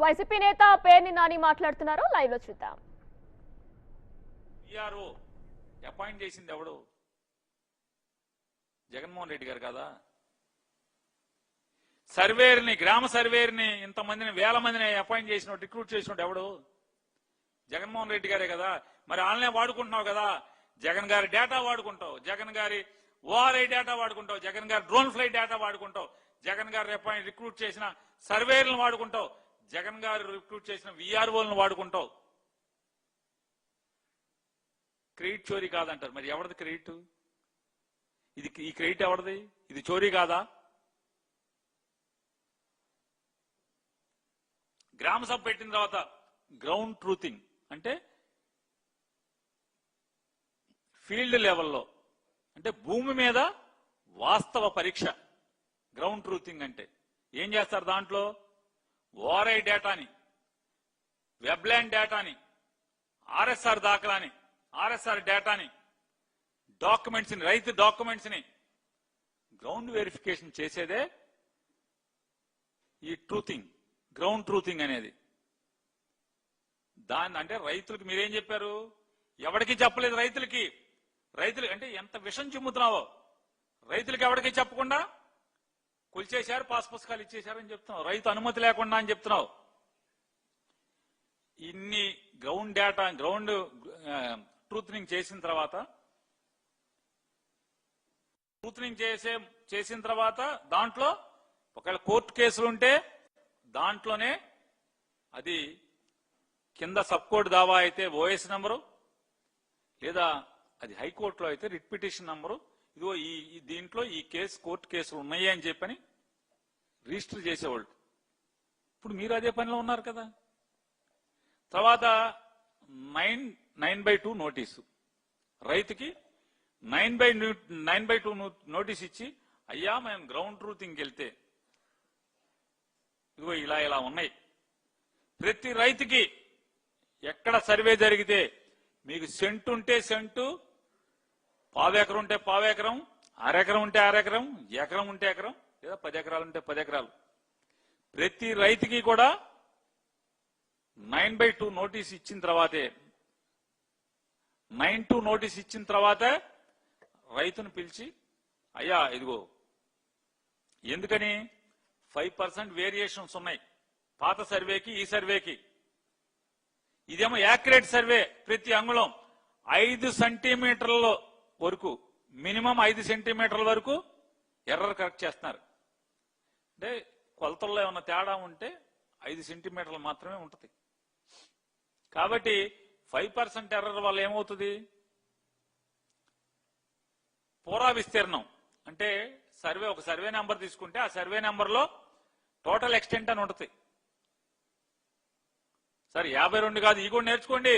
YCP నేత పేర్ని నాని మాట్లాడుతున్నారు, live లో చూద్దాం. ఈఆర్ఓ అపాయింట్ చేసింది ఎవడు? జగన్మోహన్ రెడ్డి గారు కదా. సర్వేర్ని, గ్రామ సర్వేర్ని ఇంతమందిని, వేల మందిని అపాయింట్ చేసిన, రిక్రూట్ చేసినట్టు ఎవడు? జగన్మోహన్ రెడ్డి గారే కదా. మరి వాళ్ళనే వాడుకుంటున్నావు కదా. జగన్ గారి డేటా వాడుకుంటావు, జగన్ గారి ఓఆర్ఐ డేటా వాడుకుంటావు, జగన్ గారి డ్రోన్ ఫ్లైట్ డేటా వాడుకుంటావు, జగన్ గారు రిక్రూట్ చేసిన సర్వేర్లను వాడుకుంటావు, జగన్ గారు రిక్రూట్ చేసిన విఆర్ఓలను వాడుకుంటావు. క్రెడిట్ చోరీ కాదంటారు. మరి ఎవరిది క్రెడిట్? ఈ క్రెడిట్ ఎవరిది? ఇది చోరీ కాదా? గ్రామ సభ పెట్టిన తర్వాత గ్రౌండ్ ట్రూతింగ్ అంటే ఫీల్డ్ లెవెల్లో, అంటే భూమి మీద వాస్తవ పరీక్ష. గ్రౌండ్ ట్రూతింగ్ అంటే ఏం చేస్తారు? దాంట్లో ఓఆర్ఐ డేటాని, వెబ్లాండ్ డేటాని, ఆర్ఎస్ఆర్ దాఖలాని, ఆర్ఎస్ఆర్ డేటాని, డాక్యుమెంట్స్ ని, రైతు డాక్యుమెంట్స్ ని గ్రౌండ్ వెరిఫికేషన్ చేసేదే ఈ ట్రూతింగ్, గ్రౌండ్ ట్రూతింగ్ అనేది. దాన్ని అంటే రైతులకు మీరేం చెప్పారు? ఎవరికి చెప్పలేదు రైతులకి. రైతులు అంటే ఎంత విషం చిమ్ముతున్నావో. రైతులకి ఎవరికి చెప్పకుండా కొలిచేశారు, పాస్ పుస్తకాలు ఇచ్చేశారని చెప్తున్నావు. రైతు అనుమతి లేకుండా అని చెప్తున్నావు. ఇన్ని గ్రౌండ్ డేటా, గ్రౌండ్ ట్రూత్నింగ్ చేసిన తర్వాత దాంట్లో ఒకవేళ కోర్టు కేసులు ఉంటే దాంట్లోనే అది కింద సబ్ కోర్టు దావా అయితే ఓఎస్ నంబరు, లేదా అది హైకోర్టులో అయితే రిట్ పిటిషన్ నంబరు, ఇదిగో దీంట్లో ఈ కేసు, కోర్టు కేసులు ఉన్నాయి అని చెప్పని రిజిస్టర్ చేసేవాళ్ళు. ఇప్పుడు మీరు అదే పనిలో ఉన్నారు కదా. తర్వాత 9/2 నోటీసు, రైతుకి 9/2 నోటీస్ ఇచ్చి, అయ్యా మేము గ్రౌండ్ ట్రూతింగ్కి వెళ్తే ఇదిగో ఇలా ఉన్నాయి. ప్రతి రైతుకి ఎక్కడ సర్వే జరిగితే మీకు సెంటు ఉంటే సెంటు, పావెకరం ఉంటే పావెకరం, అరెకరం ఉంటే అరెకరం, ఎకరం ఉంటే ఎకరం, లేదా 10 ఎకరాలు ఉంటే 10 ఎకరాలు, ప్రతి రైతుకి కూడా 9/2 నోటీస్ ఇచ్చిన తర్వాతే, 9/2 నోటీస్ ఇచ్చిన తర్వాతే రైతును పిలిచి, అయ్యా ఇదిగో, ఎందుకని 5% వేరియేషన్స్ ఉన్నాయి పాత సర్వేకి ఈ సర్వేకి. ఇదేమో యాక్యురేట్ సర్వే. ప్రతి అంగుళం 5 సెంటీమీటర్ల వరకు, మినిమం 5 సెంటీమీటర్ల వరకు ఎర్రర్ కరెక్ట్ చేస్తున్నారు. అంటే కొలతల్లో ఏమన్నా తేడా ఉంటే 5 సెంటీమీటర్లు మాత్రమే ఉంటుంది. కాబట్టి 5% ఎర్రర్ వల్ల ఏమవుతుంది? పూరా విస్తీర్ణం అంటే ఒక సర్వే నెంబర్ తీసుకుంటే ఆ సర్వే నెంబర్లో టోటల్ ఎక్స్టెంట్ అని ఉంటుంది. సరే 52 కాదు, ఈ కూడా నేర్చుకోండి.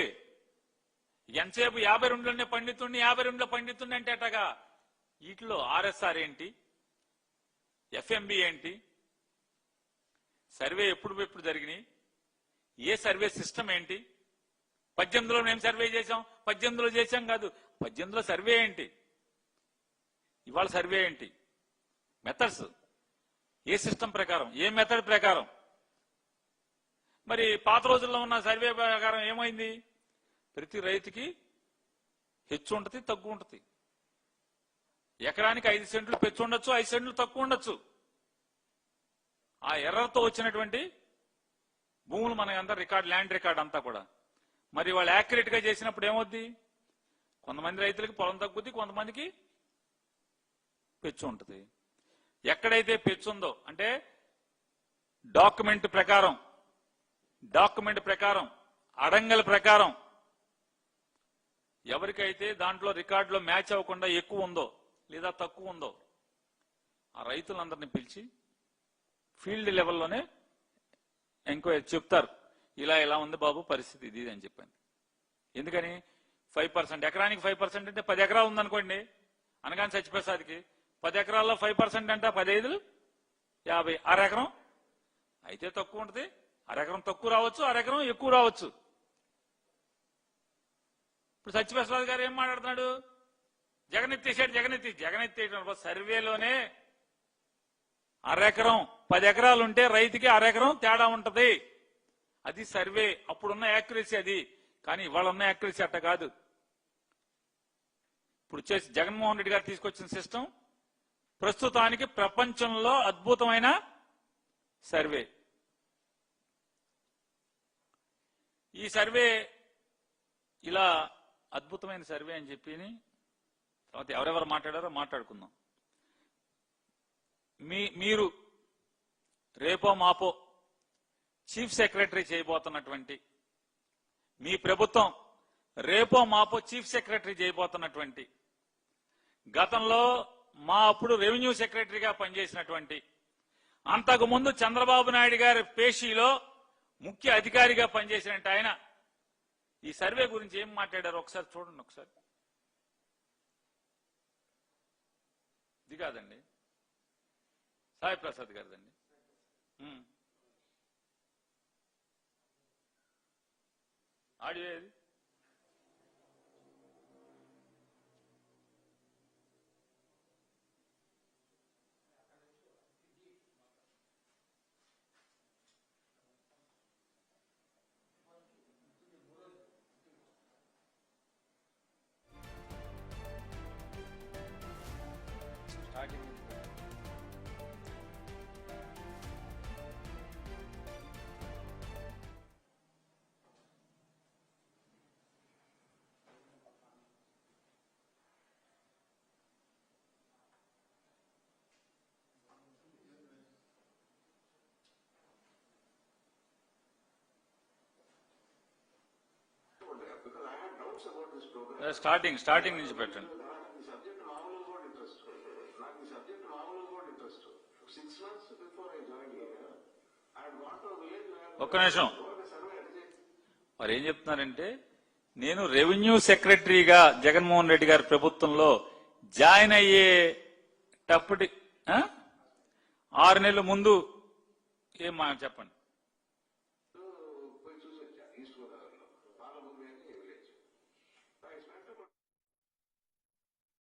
ఎంతసేపు 52లోనే పండితుండి, 52లో పండితుండి అంటే అట్టగా. వీటిలో ఆర్ఎస్ఆర్ ఏంటి, ఎఫ్ఎంబి ఏంటి, సర్వే ఎప్పుడు జరిగినాయి, ఏ సర్వే సిస్టమ్ ఏంటి, 18లో మేము సర్వే చేసాం, 18లో చేసాం కాదు, 18లో సర్వే ఏంటి, ఇవాళ సర్వే ఏంటి, మెథడ్స్ ఏ సిస్టమ్ ప్రకారం, ఏ మెథడ్ ప్రకారం. మరి పాత రోజుల్లో ఉన్న సర్వే ప్రకారం ఏమైంది? ప్రతి రైతుకి హెచ్చు ఉంటుంది, తక్కువ ఉంటుంది. ఎకరానికి 5 సెంట్లు పెచ్చు ఉండొచ్చు, 5 సెంట్లు తక్కువ ఉండొచ్చు. ఆ ఎర్రర్తో వచ్చినటువంటి భూములు మనకంతా రికార్డ్, ల్యాండ్ రికార్డ్ అంతా కూడా. మరి వాళ్ళు యాక్యురేట్ గా చేసినప్పుడు ఏమవుద్ది? కొంతమంది రైతులకి పొలం తగ్గుద్ది, కొంతమందికి పెచ్చు ఉంటుంది. ఎక్కడైతే పెచ్చు ఉందో అంటే డాక్యుమెంట్ ప్రకారం, అడంగల ప్రకారం ఎవరికైతే దాంట్లో రికార్డులో మ్యాచ్ అవ్వకుండా ఎక్కువ ఉందో లేదా తక్కువ ఉందో ఆ రైతులందరినీ పిలిచి ఫీల్డ్ లెవెల్లోనే ఎంక్వైరీ చెప్తారు. ఇలా ఉంది బాబు పరిస్థితి ఇది అని చెప్పాను. ఎందుకని 5%, ఎకరానికి 5% అంటే 10 ఎకరాలు ఉందనుకోండి, అనగానే సత్యప్రసాద్కి 10 ఎకరాల్లో 5% అంటే 15 50, అరెకరం అయితే తక్కువ ఉంటుంది, అరెకరం తక్కువ రావచ్చు, అరెకరం ఎక్కువ రావచ్చు. ఇప్పుడు సత్యప్రసాద్ గారు ఏం మాట్లాడుతున్నాడు? జగనెత్తేసాడు. సర్వేలోనే అరెకరం 10 ఎకరాలు ఉంటే రైతుకి అరెకరం తేడా ఉంటది. అది సర్వే, అప్పుడున్న యాక్యురసీ అది. కానీ ఇవాళ ఉన్న యాక్యురసీ అట్ట కాదు. ఇప్పుడు చేసి జగన్మోహన్ రెడ్డి గారు తీసుకొచ్చిన సిస్టమ్ ప్రస్తుతానికి ప్రపంచంలో అద్భుతమైన సర్వే. ఈ సర్వే ఇలా అద్భుతమైన సర్వే అని చెప్పి తర్వాత ఎవరెవరు మాట్లాడారో మాట్లాడుకుందాం. మీరు రేపో మాపో చీఫ్ సెక్రటరీ చేయబోతున్నటువంటి, మీ ప్రభుత్వం రేపో మాపో చీఫ్ సెక్రటరీ చేయబోతున్నటువంటి, గతంలో మా అప్పుడు రెవెన్యూ సెక్రటరీగా పనిచేసినటువంటి, అంతకుముందు చంద్రబాబు నాయుడు గారి పేషీలో ముఖ్య అధికారిగా పనిచేసినట్టు ఆయన ఈ సర్వే గురించి ఏం మాట్లాడారో ఒకసారి చూడండి. ఒకసారి ఇది కాదండి, సాయి ప్రసాద్ గారిదండి. ఆడియో ఏది? స్టార్టింగ్ నుంచి పెట్టండి. ఒక్క నిమిషం. మరి ఏం చెప్తున్నారంటే, నేను రెవెన్యూ సెక్రటరీగా జగన్మోహన్ రెడ్డి గారి ప్రభుత్వంలో జాయిన్ అయ్యేటప్పటి 6 నెలల ముందు ఏం చెప్పండి.